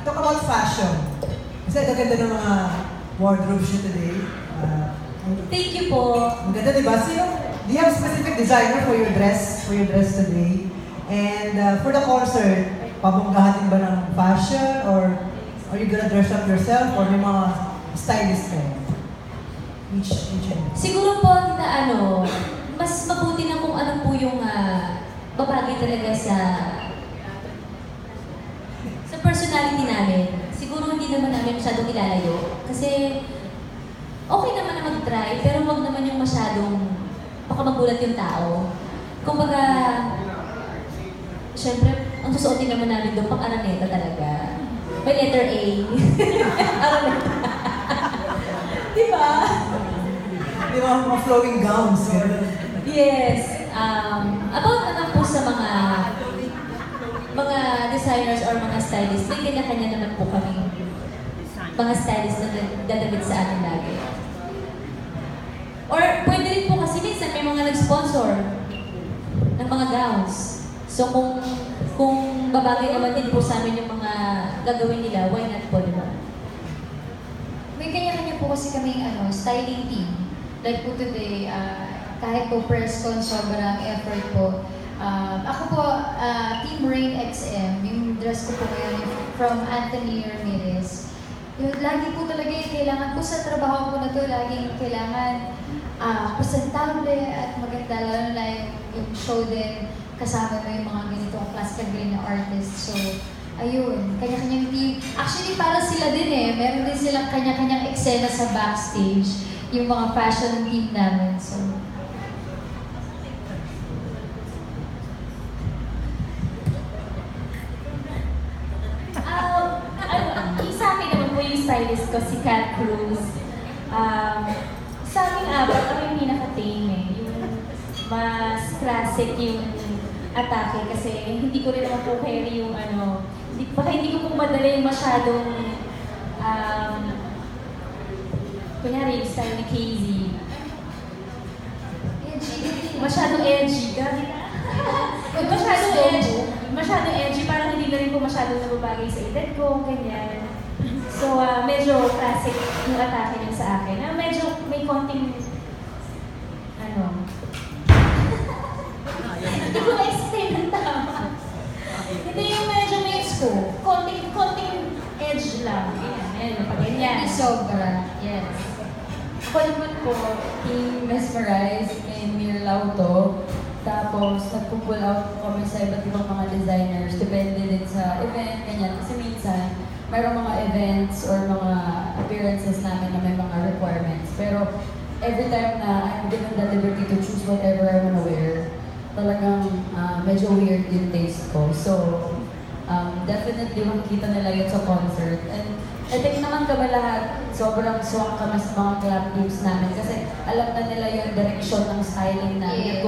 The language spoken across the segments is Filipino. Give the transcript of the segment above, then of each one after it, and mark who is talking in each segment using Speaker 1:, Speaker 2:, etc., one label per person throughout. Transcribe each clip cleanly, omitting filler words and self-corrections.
Speaker 1: talk about fashion. Kasi ang ganda ng mga wardrobes niyo today.
Speaker 2: Thank you po.
Speaker 1: Ang ganda, di ba? So, do you have a specific designer for your dress today? And for the concert, pabonggahatin ba ng fashion? Or are you gonna dress up yourself? Or may mga stylist kayo? Each
Speaker 2: Siguro po na mas mabuti na kung ano po yung babagay talaga sa personality namin. Siguro hindi naman namin masyadong ilalayo. Kasi okay naman na mag-try, pero wag naman yung masyadong baka magulat yung tao. Kumbaga, syempre, ang susuotin naman namin doon, pang-araneta talaga. May letter A. Araneta. Diba?
Speaker 1: Di ba, mga flowing gowns.
Speaker 2: Yes. About naman po sa mga designers or mga stylists, may kanya-kanya naman po kami mga stylists na dadabit sa atin lagi. Or pwede rin po kasi minsan may mga nag-sponsor ng mga gowns. So kung babagay naman din po sa amin yung mga gagawin nila, why not po, di ba?
Speaker 3: May kanya-kanya po kasi kaming styling team. Like po today, kahit po press con, sobrang effort po. Ako po, Team Rain XM, yung dress ko po ngayon from Anthony Ramirez. Yung lagi po talaga yung kailangan po sa trabaho ko na to, laging kailangan presentable at maganda, lalo na yung show din, kasama mo yung mga ganitong classical green na artist. So, ayun, kanya-kanyang team. Actually, para sila din meron din silang kanya-kanyang eksena sa backstage, yung mga fashion team namin. So,
Speaker 2: sa akin naman po yung stylist ko, si Kat Cruz. Sa akin apat, ako yung pinaka-tame yung mas classic yung atake kasi hindi ko rin naman po carry yung hindi ko po madala yung masyadong kunyari yung style ni KZ. Masyadong edgy. Masyadong edgy, parang hindi na rin po masyadong nababagay sa edad ko, ganyan. So, medyo classic yung atake niya sa akin. Medyo may konting, hindi ko na-explain ng tama. Hindi yung medyo mix ko. Konting edge lang. Ayan, pag ganyan.
Speaker 3: hindi sobra.
Speaker 2: Yes.
Speaker 4: Ako naman po, Team Mesmerize and Mir Lauto. Tapos, nagpo-pull out po kami sa iba't ibang mga designers. Depende din sa event, ganyan. Kasi minsan, mayroong mga events or mga appearances namin na may mga requirements. Pero, every time na I'm given the liberty to choose whatever I wanna wear, talagang medyo weird yung taste ko. So, definitely makikita nila yun sa concert. And I think naman kami lahat, sobrang swak kami sa mga club teams namin kasi alam na nila yung direction ng styling namin.
Speaker 3: Yes.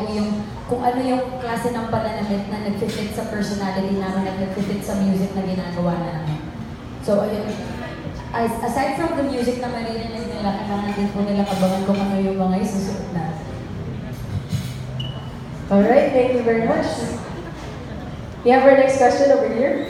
Speaker 4: Kung ano yung klase ng pananamit na nag-fit sa personality namin at nag-fit sa music na ginagawa namin. So, ayun. Aside from the music na maririnig nila, kailangan din po nila abangan kung ano yung mga isusunod na.
Speaker 5: Alright, thank you very much. We have our next question over here.